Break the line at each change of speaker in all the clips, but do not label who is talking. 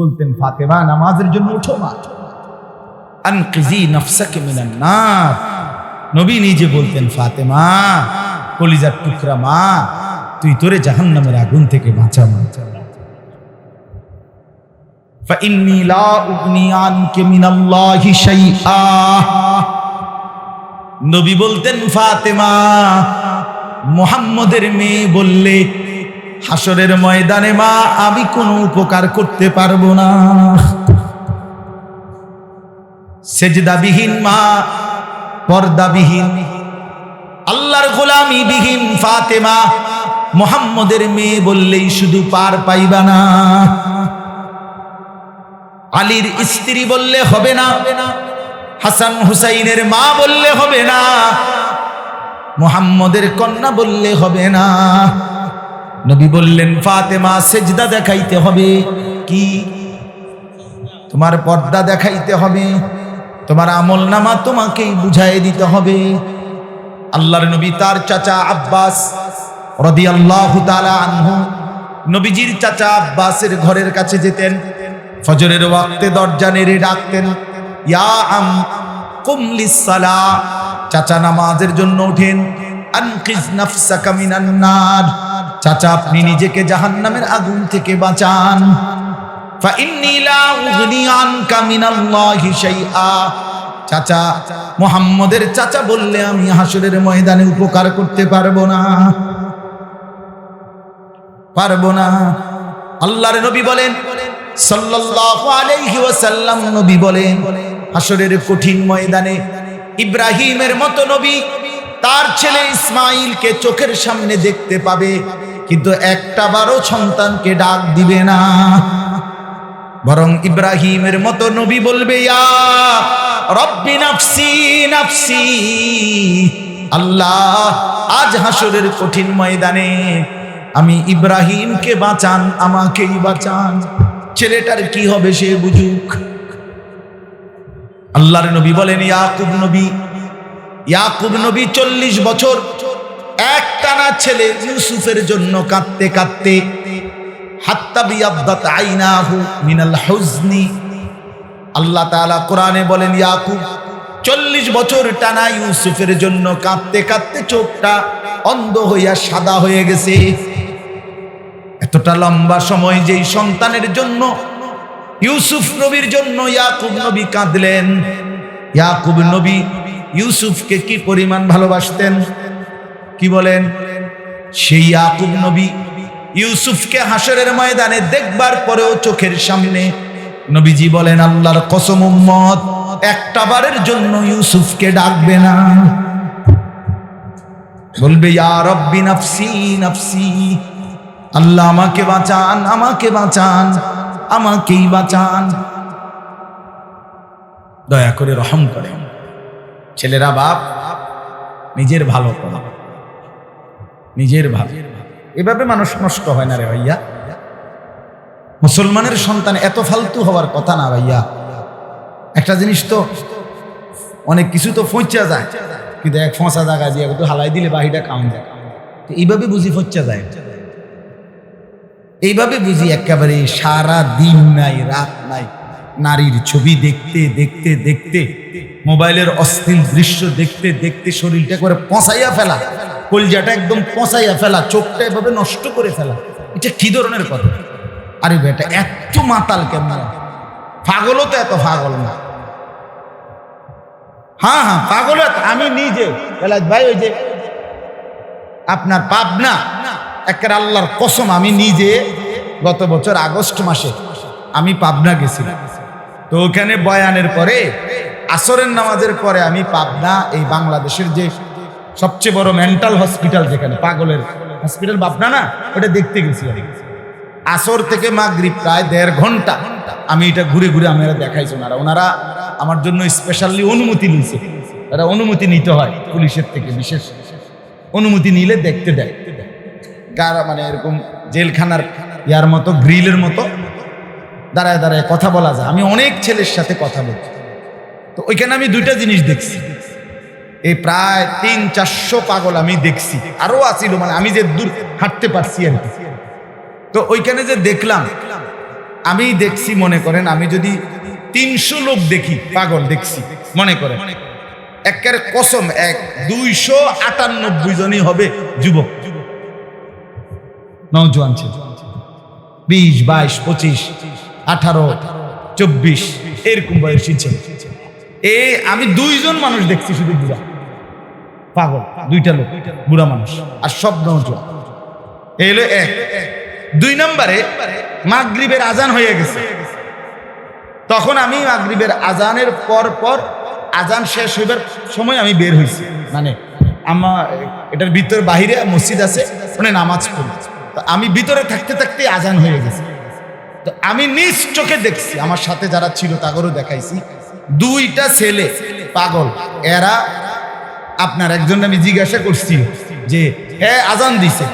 বলতেন, ফাতেমা নামাজের জন্য উঠো মা, আনকিজি নফসাকে মিনান নার। নবী নিজে বলতেন, ফাতেমা কলিজার টুকরা মা, তুই তোরে জাহান্নামের আগুন থেকে বাঁচা মা। ফাইন্নী লা উগনি আনকে মিনাল্লাহি শাইআ। নবী বলতেন, ফাতেমা মুহাম্মদের মেয়ে বললে হাসরের ময়দানে মা আমি কোনো উপকার করতে পারবো না। সেজদাবিহীন মা, পর্দাবিহীন, আল্লাহর গোলামি বিহীন ফাতেমা মুহাম্মদের মেয়ে বললেই শুধু পার পাইবা না, আলীর স্ত্রী বললে হবে না, হাসান হুসাইনের মা বললে হবে না, মুহাম্মদের কন্যা বললে হবে না। নবী বললেন, ফাতেমা সেজদা দেখাইতে হবে, কি তোমার পর্দা দেখাইতে হবে, তোমার আমল নামা তোমাকেই বুঝাই দিতে হবে। আল্লাহর নবী তার চাচা আব্বাস রাদিয়াল্লাহু তাআলা আনহু, নবীজির চাচা আব্বাসের ঘরের কাছে যেতেন, ফজরের ওয়াক্তে দরজা নেড়ে ডাকতেন, ইয়া আম কুম লিস-সালাহ, চাচা নামাজের জন্য ওঠেন, আনকিজ নাফসাকা মিনান নার, চাচা আপনি নিজেকে জাহান্নামের আগুন থেকে বাঁচান। ফাইন্নী লা উগনি আনকা মিনাল্লাহি শাইআ, চাচা মুহাম্মদের চাচা বললে আমি হাসরের ময়দানে উপকার করতে পারবো না, পারবো না। আল্লাহর নবী বলেন সাল্লাল্লাহু আলাইহি ওয়াসাল্লাম, নবী বলেন হাসরের কঠিন ময়দানে ইব্রাহিমের মতো নবী তার ছেলে ইসমাইলকে চোখের সামনে দেখতে পাবে, কিন্তু একটা বারও সন্তানকে ডাক দিবে না, বরং ইব্রাহিমের মতো নবী বলবে, ইয়া রব্বি নাফসি নাফসি, আল্লাহ আজ হাসরের কঠিন ময়দানে আমি ইব্রাহিমকে বাঁচান, আমাকেই বাঁচান। ছেলেটার কি হবে সে বুঝুক। আল্লাহর নবী বলেন, ইয়াকুব নবী 40 বছর একটানা ছেলে ইউসুফের জন্য কাঁদতে কাঁদতে হাত্তা বিয়াদ্দাত আইনাহু মিনাল হুজনি। আল্লাহ তাআলা কোরআনে বলেন, ইয়াকুব 40 বছর টানা ইউসুফের জন্য কাঁদতে কাঁদতে চোখটা অন্ধ হইয়া সাদা হয়ে গেছে। এতটা লম্বা সময় যেই সন্তানের জন্য ইউসুফ নবীর জন্য ইয়াকুব নবী কাঁদলেন, ইয়াকুব নবী ইউসুফকে কি পরিমাণ ভালোবাসতেন, কি বলেন? সেই ইয়াকুব নবী ইউসুফকে হাসরের ময়দানে দেখবার পরেও চোখের সামনে নবীজি বলেন, আল্লাহর কসম উম্মত একটা বারের জন্য ইউসুফকে ডাকবে না, বলবে ইয়া রব্বি নাফসি নাফসি, আল্লাহ আমাকে বাঁচান, আমাকে বাঁচান, আমাকেই বাঁচান, দয়া করে রহম করেন। ছেলেরা বাপ নিজের ভালো করে, নিজের ভালো, এভাবে মানুষ নষ্ট হয় না রে ভাইয়া। মুসলমানের সন্তান এত ফালতু হওয়ার কথা না ভাইয়া। একটা জিনিস তো অনেক কিছু তো ফঁচা যায়, কিন্তু এক ফঁসা জায়গা দিয়ে একটু হালাই দিলে বাহিটা কাউন যায়, এইভাবে বুঝি ফঁচা যায়, এইভাবে বুঝি একেবারে সারা দিন নাই রাত নাই নারীর ছবি দেখতে দেখতে দেখতে, মোবাইলের অশ্লীল দৃশ্য দেখতে দেখতে শরীরটা করে পচাইয়া ফেলা, কলজাটা একদম পচাইয়া ফেলা, চোখটা এভাবে নষ্ট করে ফেলা, এটা কি ধরনের কথা? আরে বেটা এত মাতাল কেমন? পাগলও তো এত পাগল না। হ্যাঁ হ্যাঁ পাগল আমি নিজে ভাই, ওই যে আপনার পাবনা একের আল্লাহর কসম, আমি নিজে গত বছর আগস্ট মাসে আমি পাবনা গেছিলাম। তো ওখানে বয়ানের পরে আসরের নামাজের পরে আমি পাবনা, এই বাংলাদেশের যে সবচেয়ে বড় মেন্টাল হসপিটাল, যেখানে পাগলের হসপিটাল পাবনা না, ওটা দেখতে গেছি। আসর থেকে মাগরিব প্রায় 1.5 ঘন্টা আমি এটা ঘুরে ঘুরে আমি দেখাইছি। ওনারা আমার জন্য স্পেশালি অনুমতি নিয়েছে, তারা অনুমতি নিতে হয় পুলিশের থেকে, বিশেষ অনুমতি নিলে দেখতে দেয়। মানে এরকম জেলখানার ইয়ার মতো গ্রিলের মতো দাঁড়ায় দাঁড়ায় কথা বলা যায়। আমি অনেক ছেলের সাথে কথা বলছি, তো ওইখানে আমি 2টা জিনিস দেখছি। এই প্রায় 300-400 পাগল আমি দেখছি, আরো আসিল, মানে আমি যে দূর হাঁটতে পারছি আর কি। তো ওইখানে যে দেখলাম আমি দেখছি, মনে করেন আমি যদি 300 লোক দেখি পাগল দেখছি, মনে করেন একের কসম 298 জনই হবে যুবক, নওজোয়ান ছিল, 20, 22, 25, 18, 24 এরকম বয়সী ছিল। আমি 2 জন মানুষ দেখছি শুধু বুড়া পাগল, 2টা লোক বুড়া মানুষ, আর সব নওজোয়ান। এলো 1। 2 নম্বরে মাগরিবের আজান হয়ে গেছে, তখন আমি মাগরিবের আজানের পর আজান শেষ হইবার সময় আমি বের হয়েছি, মানে আমার এটার ভিতর বাহিরে মসজিদ আছে, ওখানে নামাজ পড়ি। তো আমি ভিতরে থাকতে থাকতে আজান হয়ে গেছে। তো আমি নিজ চোখে দেখছি, আমার সাথে যারা ছিল তাদেরও দেখাইছি, 2টা ছেলে পাগল। এরা আপনার একজন আমি জিজ্ঞাসা করছি যে হ্যাঁ আজান দিছে,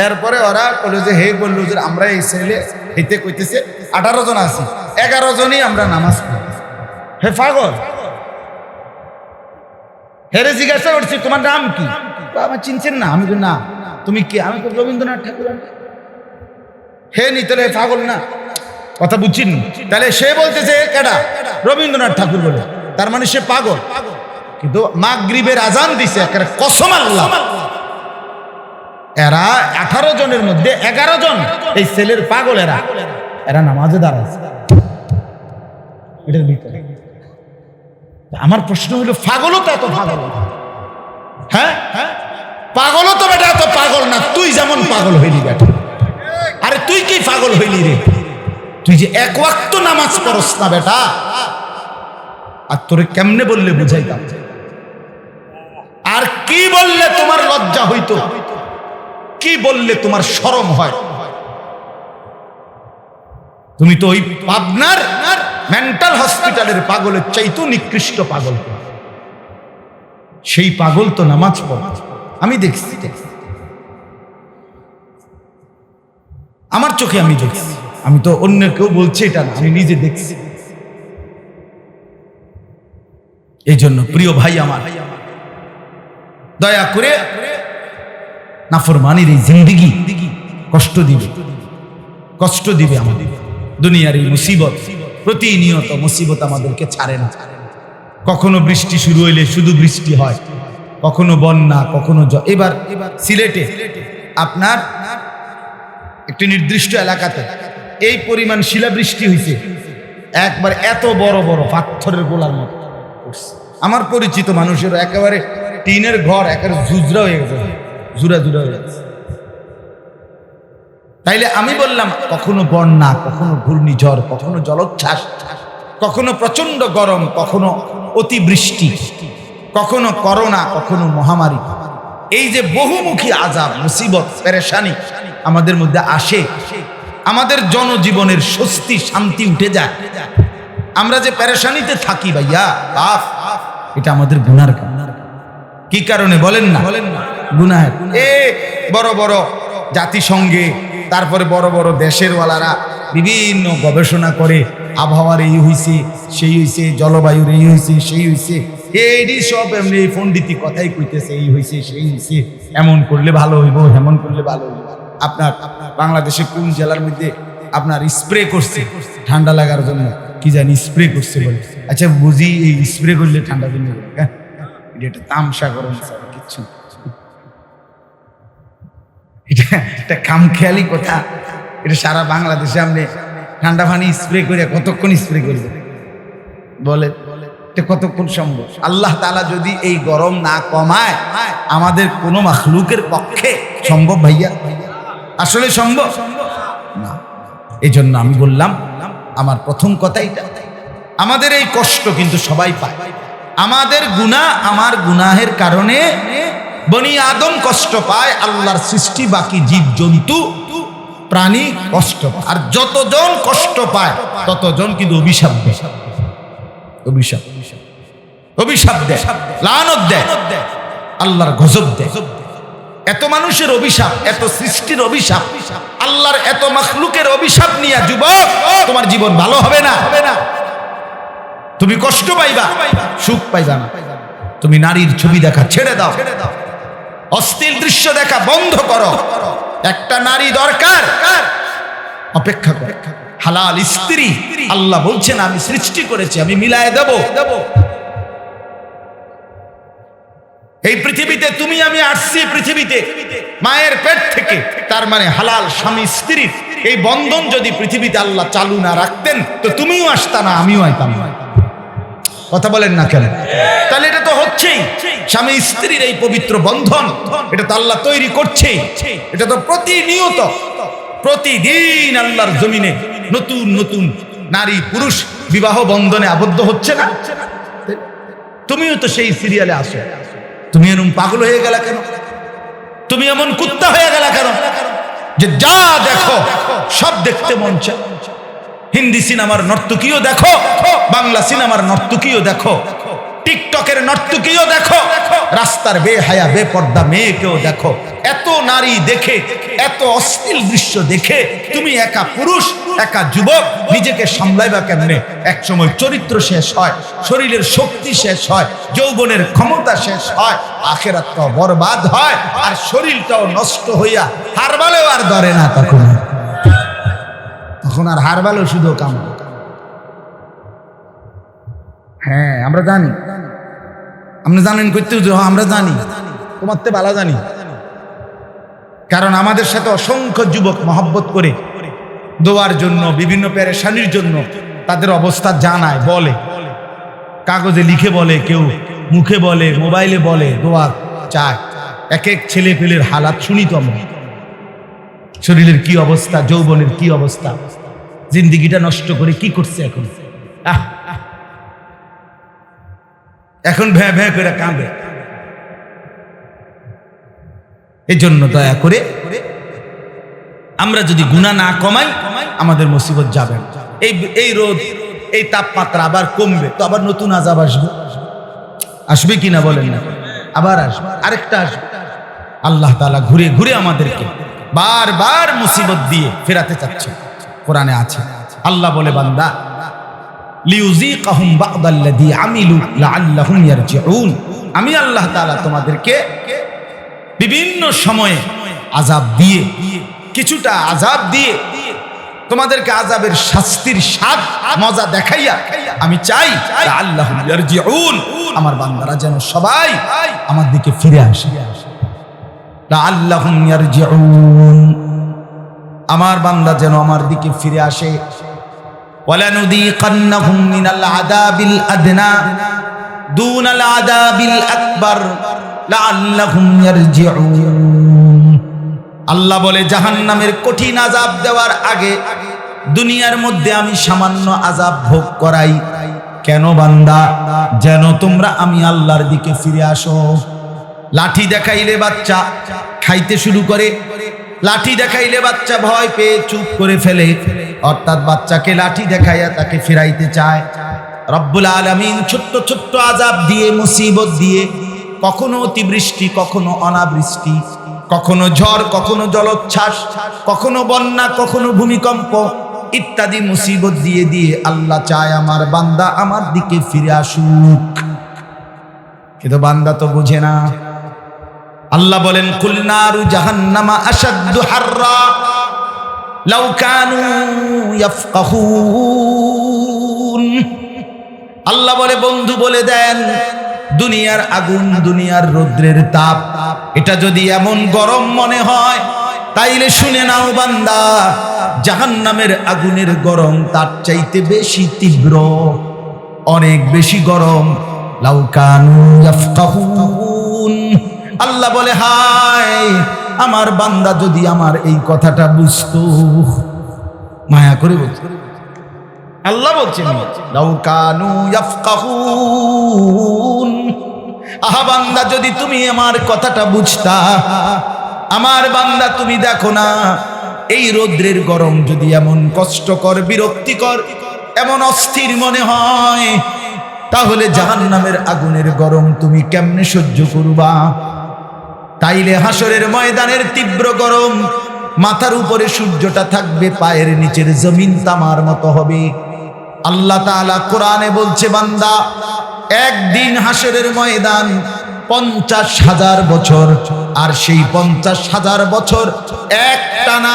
এরপরে ওরা বললো যে হে বললো যে আমরা এই ছেলে হেতে কইতেছে 18 জন আছি, 11 জনই আমরা নামাজ পড়ি। হে পাগল, হেরে জিজ্ঞাসা করছি তোমার নাম কি? আমার চিনছেন না? আমি না, তুমি কি? আমি তো রবীন্দ্রনাথ ঠাকুর। হে নি, তাহলে পাগল না, কথা বুঝছেন? তাহলে সে বলতেছে কেডা? রবীন্দ্রনাথ ঠাকুর বলে, তার মানে সে পাগল। কিন্তু মাগরিবের আজান দিছে, একেবারে কসম আল্লাহ, এরা 18 জনের মধ্যে 11 জন এই ছেলের পাগল, এরা নামাজে দাঁড়াচ্ছে এটার ভিতরে। আমার প্রশ্ন হলো পাগলও তো এত পাগল? হ্যাঁ, পাগলও তো বেটা এত পাগল না, তুই যেমন পাগল হইলি বেটা। আরে তুই কি পাগল হইলি রে? তুই যে 1 ওয়াক্ত নামাজ পড়স না বেটা, আর তোরে কেমনে বললে বুঝাইতাম? আর কি বললে তোমার লজ্জা হইতো? কি বললে তোমার শরম হয়? তুমি তো ওই পাবনার মেন্টাল হসপিটালের পাগলের চাইতো নিকৃষ্ট পাগল। সেই পাগল তো নামাজ পড়ে, আমি দেখছি, আমার চোখে আমি দেখছি, আমি তো অন্য কেউ বলছে এটা না, আমি নিজে দেখছি। এই জন্য প্রিয় ভাই আমার, দয়া করে নাফরমানির এই জিন্দেগি কষ্ট দিবে আমাদের। দুনিয়ার এই মুসিবত, প্রতিনিয়ত মুসিবত আমাদেরকে ছাড়ে না। কখনো বৃষ্টি শুরু হইলে শুধু বৃষ্টি হয়, কখনো বন্যা, কখনো এবার সিলেটে আপনার একটি নির্দিষ্ট এলাকাতে এই পরিমাণ শিলাবৃষ্টি হয়েছে, একবার এত বড় বড় পাথরের গোলার মতো। আমার পরিচিত মানুষের একেবারে টিনের ঘর একেবারে জুজরা হয়ে গেছে, জুরা হয়ে গেছে। তাইলে আমি বললাম, কখনো বন্যা, কখনো ঘূর্ণিঝড়, কখনো জলোচ্ছ্বাস, কখনো প্রচন্ড গরম, কখনো অতিবৃষ্টি, কখনো করোনা, কখনো মহামারী, এই যে বহুমুখী আযাব, মুসিবত, পেরেশানি আমাদের মধ্যে আসে, আমাদের জনজীবনের স্বস্তি শান্তি উঠে যায়। আমরা যে পেরেশানিতে থাকি ভাইয়া বাপ, এটা আমাদের গুনার কারণ। কি কারণে বলেন না? গুনাহের। বড় বড় জাতিসংঘে, তারপরে বড় বড় দেশের ওয়ালারা বিভিন্ন গবেষণা করে, আবহাওয়ার এই হইছে, সেই হইছে, জলবায়ুর এই হইছে, সেই হইছে, এই সব এমনি পণ্ডিতি কথাই কইতেছে, এই হইছে, সেই হইছে, এমন করলে ভালো হইব, এমন করলে ভালো হইব। আপনার বাংলাদেশে কোন জেলার মধ্যে আপনার স্প্রে করছে ঠান্ডা লাগার জন্য, কি জানি স্প্রে করছে বলে। আচ্ছা বুঝি এই স্প্রে করলে ঠান্ডা দিন, হ্যাঁ এটা তামসা গরম কিচ্ছু, এটা খামখেয়ালি কথা। এটা সারা বাংলাদেশে আপনি ঠান্ডা পানি স্প্রে করে কতক্ষণ স্প্রে করবে বলে, এটা কতক্ষণ সম্ভব? আল্লাহ তাআলা যদি এই গরম না কমায়, আমাদের কোনো মাখলুকের পক্ষে সম্ভব ভাইয়া? আসলে সম্ভব না। এই জন্য আমি বললাম, আমার প্রথম কথা এটা, আমাদের এই কষ্ট কিন্তু সবাই পায়। আমাদের গুনাহ, আমার গুনাহের কারণে বনি আদম কষ্ট পায়, আল্লাহর সৃষ্টি বাকি জীব জন্তু প্রাণী কষ্ট পায়। আর যতজন কষ্ট পায় ততজন কিন্তু অভিশাপ দেয়, অভিশাপ দেয়, লানত দেয়, আল্লাহর গজব দেয়। এত মানুষের অভিশাপ, এত সৃষ্টির অভিশাপ, আল্লাহর এত মাখলুকের অভিশাপ নিয়ে যুবক তোমার জীবন ভালো হবে না। তুমি কষ্ট পাইবা, সুখ পাইবা না। তুমি নারীর ছবি দেখা ছেড়ে দাও, অশ্লীল দৃশ্য দেখা বন্ধ করো। একটা নারী দরকার, অপেক্ষা করো। হালাল স্ত্রী আল্লাহ বলছেন আমি সৃষ্টি করেছি, আমি মিলায়ে দেব। এই পৃথিবীতে তুমি আমি আসছি পৃথিবীতে মায়ের পেট থেকে, তার মানে হালাল স্বামী স্ত্রীর এই বন্ধন যদি পৃথিবীতে আল্লাহ চালু না রাখতেন তো তুমিও আসতা না, আমিও আইতাম না। কথা বলেন না কেন? তাহলে এটা তো হচ্ছেই, স্বামী স্ত্রীর এই পবিত্র বন্ধন এটা তো আল্লাহ তৈরি করছে। এটা তো প্রতিনিয়ত প্রতিদিন আল্লাহর জমিনে নতুন নতুন নারী পুরুষ বিবাহ বন্ধনে আবদ্ধ হচ্ছে না? তুমিও তো সেই সিরিয়ালে আসো। তুমি এরকম পাগল হয়ে গেলা কেন? তুমি এমন কুত্তা হয়ে গেলা কেন যে যা দেখো সব দেখতে মন চায়? হিন্দি সিনেমার নর্তকীও দেখো, বাংলা সিনেমার নর্তকীও দেখো, টিকটকের নর্তকীও দেখো, রাস্তার বেহায়া বেপর্দা মেয়েকেও দেখো। এত নারী দেখে, এত অশ্লীল দৃশ্য দেখে তুমি একা পুরুষ, একা যুবক নিজেকে সামলাইবা কেমনে? এক সময় চরিত্র শেষ হয়, শরীরের শক্তি শেষ হয়, যৌবনের ক্ষমতা শেষ হয়, আখিরাতটাও বরবাদ হয়, আর শরীরটাও নষ্ট হইয়া হারবালেও আর ধরে না। তখন আর হারবালেও শুধু কাম। হ্যাঁ আমরা জানি, আপনি জানেন করতে, আমরা জানি, তোমার তে ভালো জানি। কারণ আমাদের সাথে অসংখ্য যুবক মহব্বত করে দোয়ার জন্য, বিভিন্ন পেরেশানির জন্য তাদের অবস্থা জানায়, বলে, কাগজে লিখে বলে, কেউ মুখে বলে, মোবাইলে বলে, দোয়া চায়। এক এক ছেলে পেলের হালাত শুনি তো আমরা, শরীরের কি অবস্থা, যৌবনের কি অবস্থা, জিন্দিগিটা নষ্ট করে কি করছে এখন। এখন ভ্যা ভ্যা করে কাঁদে। এই জন্য দয়া করে আমরা যদি গুনাহ না কমাই আমাদের মুসিবত যাবে। এই রোদ, এই তাপমাত্রা আবার কমবে তো আবার নতুন আযাব আসবে। আসবে কিনা বলেন না? আবার আসবে, আরেকটা আসবে। আল্লাহ তাআলা ঘুরে ঘুরে আমাদেরকে বারবার মুসিবত দিয়ে ফেরাতে চাচ্ছে। কোরআনে আছে, আল্লাহ বলে বান্দা লিউযীকাহুম বা'দাল্লাযী আমিলু লাআল্লাহুম ইয়ারজিউন। আমি আল্লাহ তাআলা তোমাদেরকে বিভিন্ন সময়ে আযাব দিয়ে, কিছুটা আযাব দিয়ে তোমাদেরকে আযাবের শাস্তির স্বাদ মজা দেখাইয়া আমি চাই লাআল্লাহুম ইয়ারজিউন, আমার বান্দারা যেন সবাই আমার দিকে ফিরে আসে। লাআল্লাহুম ইয়ারজিউন, আমার বান্দা যেন আমার দিকে ফিরে আসে। ওয়ালানুযীকান্নাহুম মিনাল আযাবিল আদনা দুনাল আযাবিল আকবার লাআল্লাহুম ইয়ারজিউন। আল্লাহ বলে জাহান্নামের কঠিন আযাব দেওয়ার আগে দুনিয়ার মধ্যে আমি সামান্য আযাব ভোগ করাই। কেন বান্দা? যেন তোমরা আমি আল্লাহর দিকে ফিরে আসো। লাঠি দেখাইলে বাচ্চা খাইতে শুরু করে, লাঠি দেখাইলে বাচ্চা ভয় পেয়ে চুপ করে ফেলে, অর্থাৎ বাচ্চাকে লাঠি দেখাইয়া তাকে ফিরাইতে চায়। রব্বুল আলামিন ছোট্ট ছোট্ট আযাব দিয়ে, মুসিবত দিয়ে, কখনো অতিবৃষ্টি, কখনো অনাবৃষ্টি, কখনো ঝড়, কখনো জলোচ্ছ্বাস, কখনো বন্যা, কখনো ভূমিকম্প ইত্যাদি মুসিবত দিয়ে দিয়ে আল্লাহ চায় আমার বান্দা আমার দিকে ফিরে আসুক। কিন্তু বান্দা তো বুঝে না। আল্লাহ বলেন কুল নারু জাহান্নামা আশাদ্দু হাররা লাউ কানু ইয়াফকাহুন। আল্লাহ বলে বন্ধু বলে দেন দুনিয়ার আগুন, দুনিয়ার রৌদ্রের তাপ, এটা যদি এমন গরম মনে হয় তাইলে শুনে নাও বান্দা, জাহান্নামের আগুনের গরম তার চাইতে বেশি তীব্র, অনেক বেশি গরম। লাউ কানু ইয়াফকাহুন। আল্লাহ বলে হায় আমার বান্দা যদি আমার এই কথাটা বুঝতো। মায়া করে বলছে, আল্লাহ বলছেন লাউ কানু ইয়াফকাহুন। আহা বান্দা যদি তুমি আমার কথাটা বুঝতা। আমার বান্দা তুমি দেখো না এই রৌদ্রের গরম যদি এমন কষ্টকর, বিরক্তিকর, এমন অস্থির মনে হয়, তাহলে জাহান্নামের আগুনের গরম তুমি কেমনে সহ্য করবা? তাইলে হাসরের ময়দানের তীব্র গরম, মাথার উপরে সূর্যটা থাকবে, পায়ের নিচের জমিন তামার মতো হবে। আল্লাহ তাআলা কোরআনে বলছে বান্দা একদিন হাসরের ময়দান 50,000 বছর আর সেই 50,000 বছর একটানা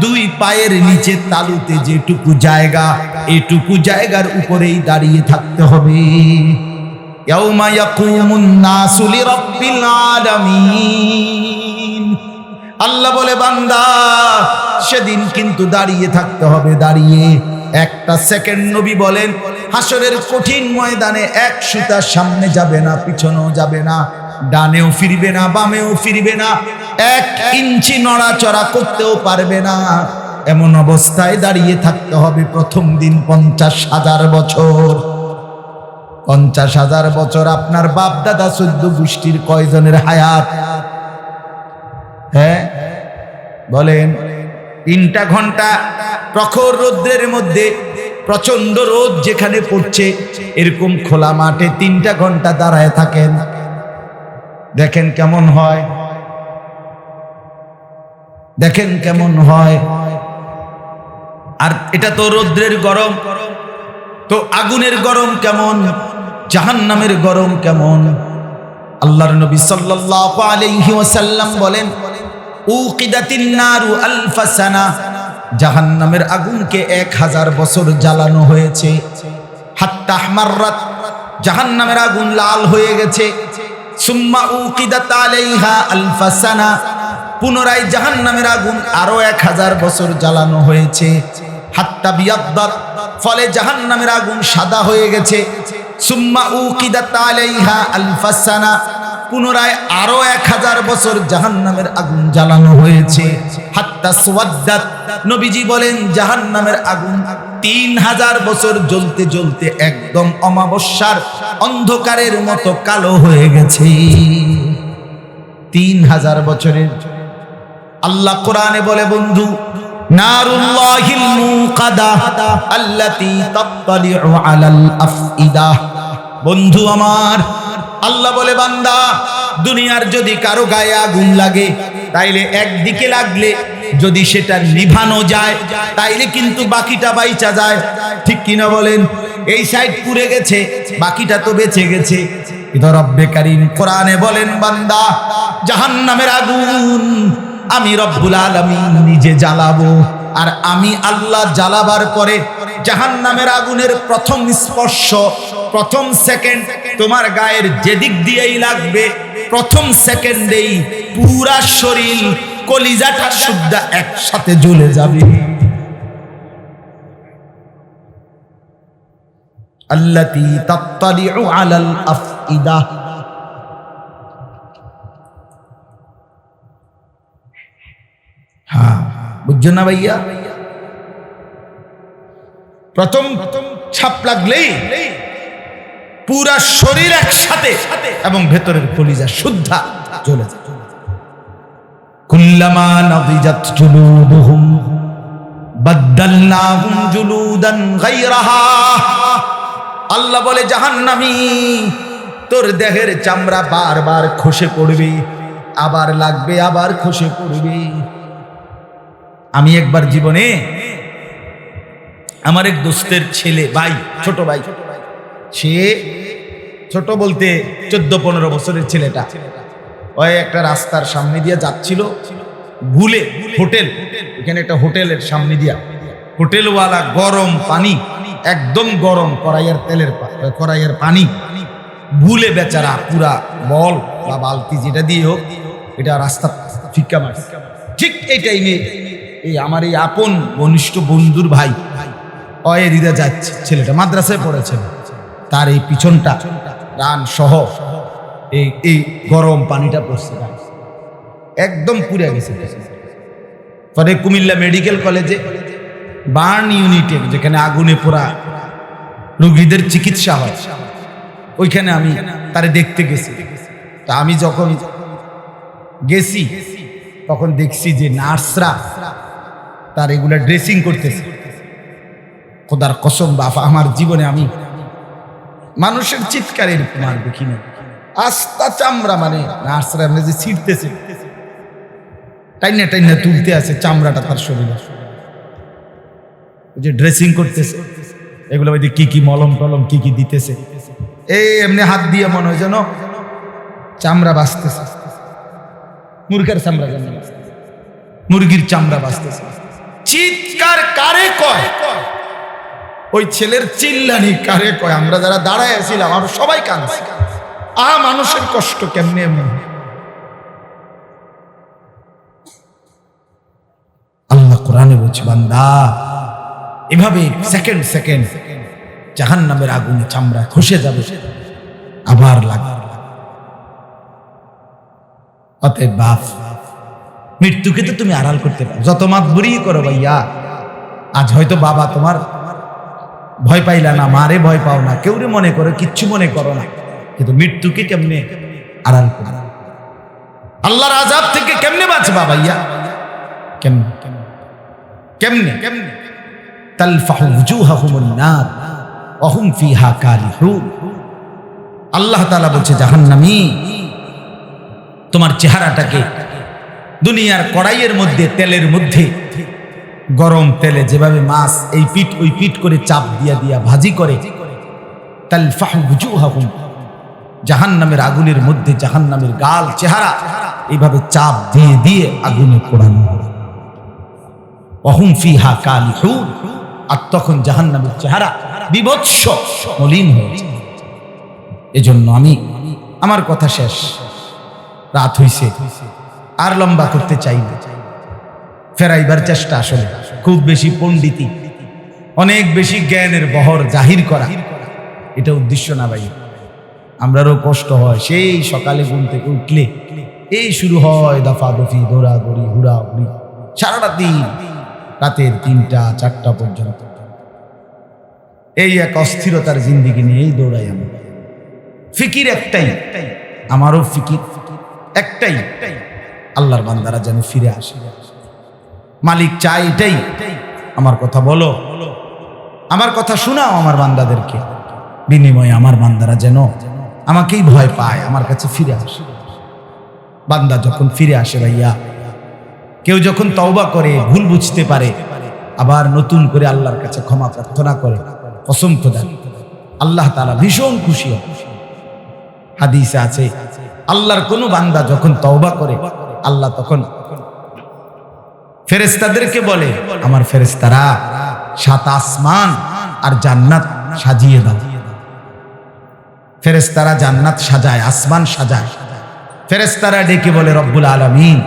দুই পায়ের নিচে তালুতে যেটুকু জায়গা, এটুকু জায়গার উপরেই দাঁড়িয়ে থাকতে হবে। ইয়াউমা ইয়াকুমুন নাসু লিরাব্বিল আলামিন। আল্লাহ বলে বান্দা সেদিন কিন্তু দাঁড়িয়ে থাকতে হবে, দাঁড়িয়ে একটা সেকেন্ড। নবী বলেন হাসরের কঠিন ময়দানে এক সুতা সামনে যাবে না, পিছনেও যাবে না, ডানেও ফিরবে না, বামেও ফিরবে না, 1 ইঞ্চি নড়াচড়া করতেও পারবে না। এমন অবস্থায় দাঁড়িয়ে থাকতে হবে প্রথম দিন 50,000 বছর। 50,000 বছর আপনার বাপ দাদা 14 গোষ্ঠীর কয়জনের হায়াত? হ্যাঁ বলেন। 3টা ঘন্টা প্রখর রৌদ্রের মধ্যে, প্রচন্ড রোদ যেখানে পড়ছে, এরকম খোলা মাঠে 3টা ঘন্টা দাঁড়ায় থাকেন, দেখেন কেমন হয়, দেখেন কেমন হয়। আর এটা তো রৌদ্রের গরম, তো আগুনের গরম কেমন, জাহান্নামের গরম কেমন? আল্লাহর নবী সাল্লাল্লাহু আলাইহি ওয়াসাল্লাম বলেন উকিদাতিন নারু আলফা সানা, জাহান্নামের আগুনকে 1000 বছর জ্বালানো হয়েছে। হাত্তা আহমাররাত, জাহান্নামের আগুন লাল হয়ে গেছে। সুম্মা উকিদাত আলাইহা আলফা সানা, পুনরায় জাহান্নামের আগুন আরো 1000 বছর জ্বালানো হয়েছে। হাত্তা বিয়াদ্দাত, ফলে জাহান্নামের আগুন সাদা হয়ে গেছে। সুম্মা উকিদাত আলাইহা আলফা সানা, পুনরায় আরো 1000 বছর জাহান্নামের আগুন জ্বালানো হয়েছে। হাত্তা সুওয়াদ্দাত, নবীজি বলেন জাহান্নামের আগুন 3000 বছর জ্বলতে জ্বলতে একদম অমাবস্যার অন্ধকারের মতো কালো হয়ে গেছে। 3000 বছরের। আল্লাহ কোরআনে বলে বন্ধু নারুল্লাহিল মুকাদা আল্লাতী তাত্তালিউ আলাল আফইদা। বন্ধু আমার, আল্লাহ বলে বান্দা দুনিয়ার যদি কারো গায়ে আগুন লাগে তাইলে একদিকে লাগলে যদি সেটা নিভানো যায় তাইলে কিন্তু বাকিটা বাইচা যায়, ঠিক কিনা বলেন? এই সাইড পুড়ে গেছে, বাকিটা তো বেঁচে গেছে। কিন্তু রব্বে কারীম কোরআনে বলেন বান্দা জাহান্নামের আগুন আমি রব্বুল আলামিন নিজে জ্বালাবো। আর আমি আল্লাহ জ্বালাবার পরে জাহান্নামের আগুনের প্রথম স্পর্শ, প্রথম সেকেন্ড তোমার গায়ের যেদিক দিয়েই লাগবে, প্রথম সেকেন্ডেই পুরা শরীর কলিজাটা সুদ্ধা একসাথে জ্বলে যাবে। আল্লাতী তাত্তালিউ আলাল আফইদা। হ্যাঁ বুঝছো না ভাইয়া? প্রথম ছাপ লাগলেই পুরা শরীর একসাথে এবং ভেতরের কলিজা শুদ্ধা জ্বলে যায়। কুল্লামা নাদিজাত জুলুদুহুম বাদদালনাহুম জুলুদান গায়রাহা। আল্লাহ বলে জাহান্নামী তোর দেহের চামড়া বারবার খসে পড়বে, আবার লাগবে, আবার খসে পড়বে। আমি একবার জীবনে আমার এক দোস্তের ছেলে, ভাই, ছোট ভাই, সে ছোট বলতে 14-15 বছরের ছেলেটা, ওই একটা রাস্তার সামনে দিয়ে যাচ্ছিল, ভুলে হোটেল, এখানে একটা হোটেলের সামনে দিয়া হোটেলওয়ালা গরম পানি, একদম গরম কড়াইয়ের পানি, ভুলে বেচারা পুরা বল বা বালতি যেটা দিয়ে হোক এটা রাস্তা ফিক্কা মারছে। ঠিক এই টাইমে এই আমার এই আপন ঘনিষ্ঠ বন্ধুর ভাই অয়েরিদা যাচ্ছে, ছেলেটা মাদ্রাসায় পড়েছে, তার এই পিছনটা রান সহ এই গরম পানিটা পড়ছে, একদম পুড়ে গেছে। পরে কুমিল্লা মেডিকেল কলেজে বার্ন ইউনিটে, যেখানে আগুনে পোড়া রোগীদের চিকিৎসা হয়, ওইখানে আমি তারে দেখতে গেছি। তা আমি যখন গেছি তখন দেখছি যে নার্সরা তার এগুলা ড্রেসিং করতেছে। খোদার কসম বাবা, আমার জীবনে আমি মানুষের চিৎকার এরকম আর দেখি না। আস্তা চামড়া, মানে নার্সরা এমনি যে ছিঁড়তেছে, টাইনা টাইনা তুলতে আছে চামড়াটা তার শরীরে, যে ড্রেসিং করতেছে এগুলো ওই কি কি মলম টলম কি কি দিতেছে, এই এমনি হাত দিয়ে মনে হয় যেন চামড়া বাঁচতেছে। মুরগির চামড়া কেমনে বাঁচতেছে? মুরগির চামড়া বাঁচতেছে। চিৎকার কারে কয়? ওই ছেলের চিল্লানি কারে কয়? আমরা যারা দাঁড়ায় আছিলাম আমরা সবাই কাঁদছি। মানুষের কষ্ট কেমনে এমন। আল্লাহ কোরআনে বলছে, বান্দা এভাবে সেকেন্ড সেকেন্ড জাহান্নামের আগুনে চামড়া খসে যাবে, আবার লাগবে। অতএব বাপ, মৃত্যুকে তো তুমি আড়াল করতে পারো, যত মাতবুরি করো ভাইয়া। আজ হয়তো বাবা তোমার ভয় পাইলা না, মারে ভয় পাও না, কেউরে মনে করো, কিচ্ছু মনে করো না, কিন্তু মৃত্যুকে কেমনে আড়াল করো? আল্লাহর আযাব থেকে কেমনে বাঁচবা ভাইয়া? কেমনে কেমনে কেমনে? তালফাহু ওয়ুজুহাহুমুন নার ওয়া হুম ফিহা কালিহুন। আল্লাহ তাআলা বলছে, জাহান্নামী তোমার চেহারাটাকে দুনিয়ার কড়াইয়ের মধ্যে, তেলের মধ্যে, গরম তেলে যেভাবে মাছ এই পিঠ ওই পিঠ করে চাপ দিয়া দিয়া ভাজি করে, তালফাহু ওয়ুজুহাহুম, জাহান্নামের আগুনের মধ্যে জাহান্নামের গাল চেহারা এইভাবে চাপ দিয়ে দিয়ে আগুনে পোড়ানো হবে। ওয়া হুম ফিহা কালিহুন, আর তখন জাহান্নামের চেহারা বিভৎস মলিন হয়ে যায়। এজন্য আমি আমার কথা শেষ, রাত হইছে, আর লম্বা করতে চাই না। ফেরাইবার চেষ্টা আসলে খুব বেশি পণ্ডিতি, অনেক বেশি জ্ঞানের বহর জাহির করা, এটা উদ্দেশ্য না ভাই। আমরারও কষ্ট হয়, সেই সকালে ঘুম থেকে উঠলে এই শুরু হয় দফাদফি, দৌড়াদৌড়ি, হুড়াহুড়ি, সারাটা দিন, রাতের ৩টা ৪টা পর্যন্ত এই এক অস্থিরতার জিন্দিগি নিয়েই দৌড়াই আমরা। ফিকির একটাই, আমারও ফিকির একটাই, আল্লাহর বান্দারা যেন ফিরে আসে। মালিক চাই এটাই, আমার কথা বলো, আমার কথা শোনাও আমার বান্দাদেরকে, বিনিময়ে আমার বান্দারা যেন আমাকেই ভয় পায়, আমার কাছে ফিরে আসে। বান্দা যখন ফিরে আসে ভাইয়া, কেউ যখন তওবা করে, ভুল বুঝতে পারে, আবার নতুন করে আল্লাহর কাছে ক্ষমা প্রার্থনা করে, কসম খোদা আল্লাহ তাআলা ভীষণ খুশি হয়। হাদিসে আছে, আল্লাহর কোন বান্দা যখন তওবা করে, আল্লাহ তখন ফেরেশতাদেরকে বলে, আমার ফেরেশতারা 7 আসমান আর জান্নাত সাজিয়ে দাও। ফেরেশতারা জান্নাত সাজায়, আসমান সাজায়। ফেরেশতারা ডেকে বলে, রব্বুল আলামিন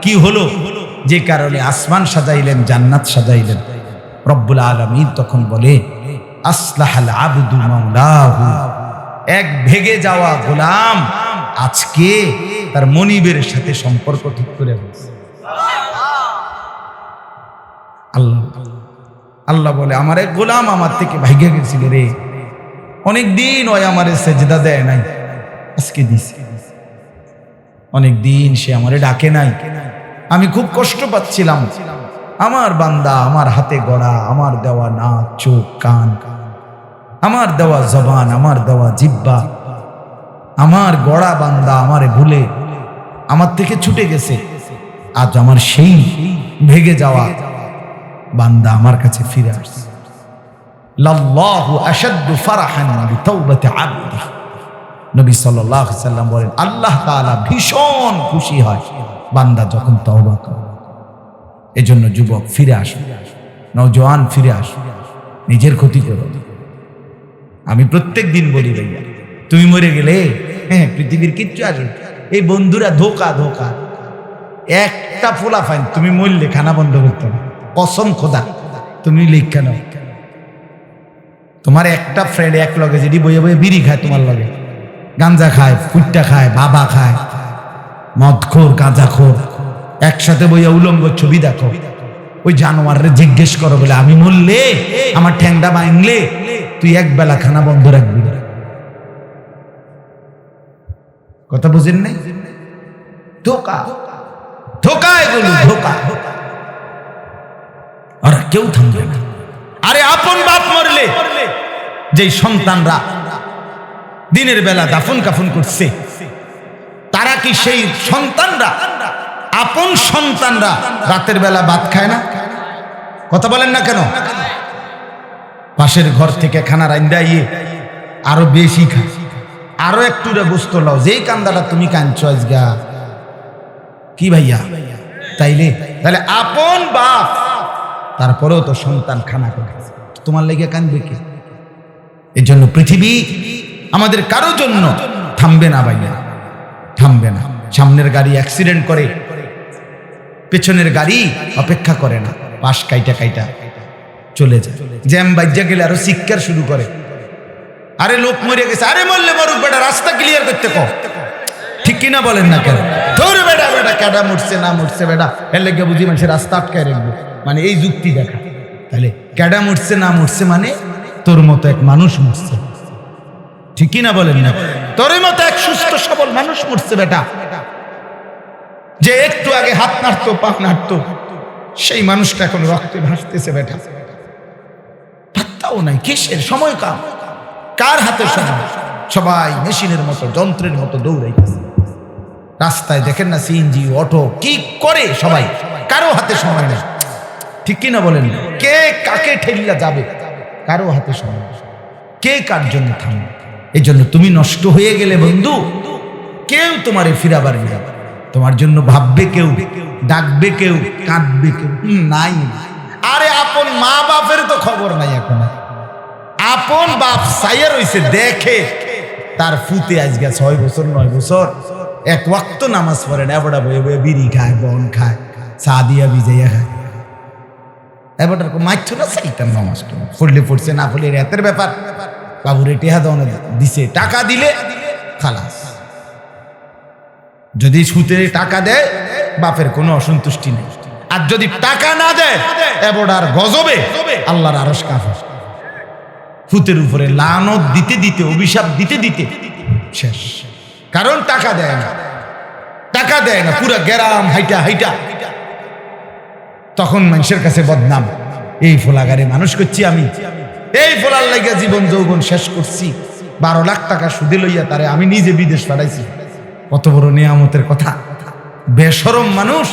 কি হলো যে কারণে আসমান সাজাইলেন, জান্নাত সাজাইলেন? রব্বুল আলামিন তখন বলে, আসলাহাল আবদু মাওলাহু, এক ভেগে যাওয়া গোলাম আজকে তার মনিবের সাথে সম্পর্ক ঠিক করে ফেলেছে। আল্লাহ আল্লাহ বলে, আমার এক গোলাম আমার থেকে ভাইগে গেছিল রে, অনেকদিন ওই আমারে সেজদা দেয় নাই, আজকে দিছে। অনেকদিন সে আমারে ডাকে নাই, আমি খুব কষ্ট পাচ্ছিলাম। আমার বান্দা আমার হাতে গড়া, আমার দেওয়া নাক, চোখ, কান, আমার দেওয়া জবান, আমার দেওয়া জিহ্বা, আমার গড়া বান্দা আমারে ভুলে আমার থেকে ছুটে গেছে। আজ আমার সেই ভেগে যাওয়া বান্দা আমার কাছে ফিরে আসছে। লাল্লাহু আশাদ্দু ফারহান বিতাওবাতি আবদি, নবী সাল্লাল্লাহু আলাইহি সাল্লাম বলেন, আল্লাহ তাআলা ভীষণ খুশি হয় বান্দা যখন তওবা করে। এজন্য যুবক ফিরে আসো, নওজোয়ান ফিরে আসো, নিজের ক্ষতি করো। আমি প্রত্যেক দিন বলি ভাইয়া, তুমি মরে গেলে পৃথিবীর কিচ্ছু আসে, এই বন্ধুরা ধোকা ধোকা। একটা ফোলা ফাইন, তুমি মরলে খানা বন্ধ করতে হবে, কসম খোদা তুমি লিখা নাও। তোমার একটা ফ্রেন্ড এক লগে যদি বইয়ে বইয়ে বিড়ি খায়, তোমার লগে গাঞ্জা খায়, ফুটটা খায়, বাবা খায়, মদখোর, গাঁজাখোর, একসাথে বইয়া উলঙ্গ ছবি দেখো, ওই জানোয়ারে জিজ্ঞেস করো বলে, আমি মরলে আমার ঠ্যাংটা ভাঙলে তুই এক বেলা খানা বন্ধ রাখবি। কথা বুঝেন নাই? ধোকা ধোকা, এগুলো ধোকা। আর কেউ থামবে না। আরে আপন বাপ মরলে যেই সন্তানরা দিনের বেলা দাফন কাফন করছে, তারা কি সেই সন্তানরা, আপন সন্তানরা রাতের বেলা ভাত খায় না? কথা বলেন না কেন? পাশের ঘর থেকে খানা রাইন্দা ইয়ে আরো বেশি খায়, আরো একটু গোস্ত লাও, যেই কান্দাটা তুমি কাঁদছো আজগা, কি ভাইয়া? তাহলে আপন বাপ, তারপরেও তো সন্তান খানা করে, তোমার লেগে কাঁদবে কে? এর জন্য পৃথিবী আমাদের কারো জন্য থামবে না ভাইয়া, থামবে না। সামনের গাড়ি অ্যাক্সিডেন্ট করে, পেছনের গাড়ি অপেক্ষা করে না, পাশ কাইটা চলে যায়। জ্যাম বাজ্যা গেলে আরো চিৎকার শুরু করে, আরে লোক মরে গেছে, আরে মরলে মরুক বেটা, রাস্তা ক্লিয়ার করতে কও। ঠিক কিনা বলেন না কেন? ধরে বেটা কেডা মরছে না মরছে বেটা, এর লেগে বুঝি মানুষের রাস্তা আটকায় রাখবে, মানে এই যুক্তি দেখা। তাহলে কেডা মরছে না মরছে মানে তোর মতো এক মানুষ মরছে, ঠিক কিনা বলেন না? তোর মতো এক সুস্থ সবল মানুষ মরছে বেটা, যে একটু আগে হাত নাড়তো পা নাড়তো, সেই মানুষটা এখন রক্তে ভাসতেছে বেটা, পাত্তাও নাই। কিসের সময়? কার হাতে সময়? সবাই মেশিনের মতো, যন্ত্রের মতো দৌড়াইতেছে। রাস্তায় দেখেন না সিএনজি, অটো কি করে সবাই, কারো হাতে সময় নেই, ঠিক কিনা বলেন? কে কাকে ঠেলিয়া যাবে, কারো হাতে সময় নেই, কে কার জন্য থামবে? এই জন্য তুমি নষ্ট হয়ে গেলে বন্ধু, কেউ তোমারে ফিরাবার না, তোমার জন্য ভাববে কেউ, ডাকবে কেউ, কাঁদবে কেউ নাই। আরে আপন মা বাপের তো খবর নাই এখন। আপন বাপ সাইয়া রইছে, দেখে তার ফুতে আজকে 6 বছর 9 বছর এক ওয়াক্ত নামাজ পড়ে না, এবড়া বয়ে বয়ে বিড়ি খায়, বন খায়, চা দিয়া ভিজাইয়া খায়। এবটার মাইছো না সাইতাম নামাজ পড়লে পড়ছে, না পড়লে রাতের ব্যাপার। বাবুরে টেহা দনে দিছে, টাকা দিলে খালাস। যদি সুতে টাকা দেয় বাপের কোনো অসন্তুষ্টি নেই, আর যদি টাকা না দেয় এবড়ার গজবে আল্লাহর আরশ কাঁপে। ফুতের উপরে লানত দিতে দিতে, অভিশাপ দিতে দিতে শেষ। কারণ টাকা দেয় না, টাকা দেয় না, পুরা গ্রাম হাইটা। তখন মানুষের কাছে বদনাম, এই ফোলাগারে মানুষ করছি আমি, এই ফোলার লাগিয়া জীবন যৌবন শেষ করছি, 12 লাখ টাকা সুদে লইয়া তারে আমি নিজে বিদেশ পাঠাইছি। কত বড় নিয়ামতের কথা। বেশরম মানুষ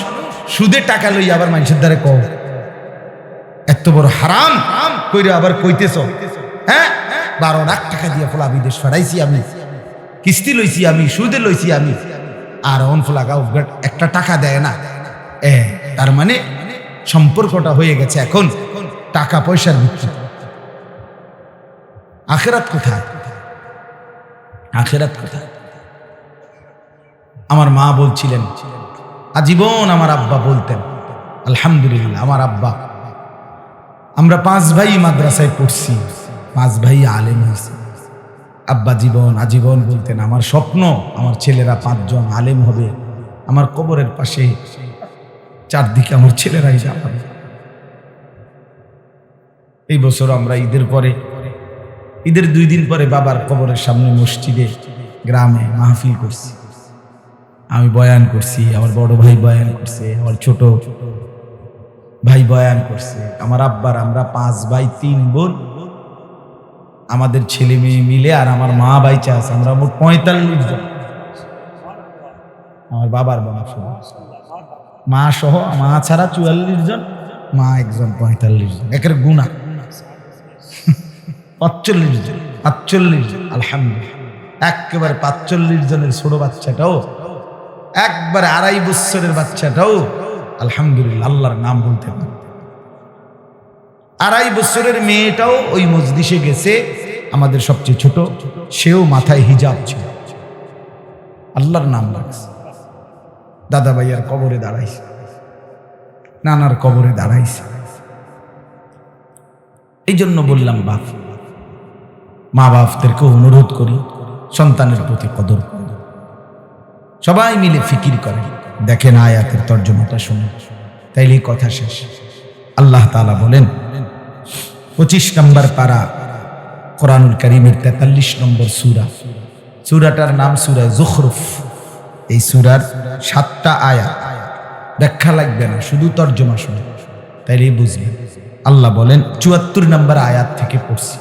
সুদে টাকা লইয়া আবার মানুষের দ্বারে কও, এত বড় হারাম কইরা আবার কইতেছ, হ্যাঁ 12 লাখ টাকা দিয়ে ফোলা বিদেশ পাঠাইছি আমি, কিস্তি লইছি আমি, সুদে লইছি আমি, আর অন ফোলা গাও একটা টাকা দেয় না। তার মানে সম্পর্কটা হয়ে গেছে এখন টাকা পয়সার ভিত্তিতে। আখিরাত কোথায়? আখিরাত কোথায়? আমার মা বলছিলেন, আজীবন আমার আব্বা বলতেন, আলহামদুলিল্লাহ আমার আব্বা, আমরা 5 ভাই মাদ্রাসায় পড়ছি, 5 ভাই আলেম হয়েছে। আব্বা আজীবন বলতেন, আমার স্বপ্ন আমার ছেলেরা 5 জন আলেম হবে, আমার কবরের পাশে চারদিকে আমার ছেলেরাই যাবে। এই বছর আমরা ঈদের 2 দিন পরে বাবার কবরের সামনে মসজিদে গ্রামে মাহফিল করছি। আমি বয়ান করছি, আমার বড় ভাই বয়ান করছে, আমার ছোট ভাই বয়ান করছে, আমার আব্বার, আমরা 5 ভাই 3 বোন, আমাদের ছেলে মেয়ে মিলে, আর আমার মা বাইচা আছে, আমরা মোট 45 জন। আমার বাবার বংশ, মা সহ, মা ছাড়া 44 জন, মা একজন 45 জন, একের গুণা 45 জন। আলহামদুলিল্লাহ, একেবারে 45 জনের ছোট বাচ্চাটাও, একবারে 2.5 বছরের বাচ্চাটাও আলহামদুলিল্লাহ আল্লাহর নাম বলতে পারে। 2.5 বছরের মেয়েটাও ওই মজলিসে গেছে, আমাদের সবচেয়ে ছোট, সেও মাথায় হিজাব ছিল, আল্লাহর নাম রাখছে। দাদা ভাইয়ার কবরে দাঁড়াইছে, নানার কবরে দাঁড়াইছে। এই জন্য বললাম মা বাপদেরকে অনুরোধ করি, সন্তানের প্রতি কদর করুন। সবাই মিলে ফিকির করে দেখেন, আয়াতের তর্জমাটা শুনে, তাইলেই কথা শেষ। আল্লাহ তাআলা বলেন 25 নম্বর পারা কোরআনুল কারীমের 43 নম্বর সূরা, সূরাটার নাম সূরা যুখরুফ। এই সূরার 7টা আয়াত, ব্যাখ্যা লাগবে না, শুধু তর্জমা শুনে, তাইলেই বুঝবেন। আল্লাহ বলেন 74 নম্বর আয়াত থেকে পড়ছি,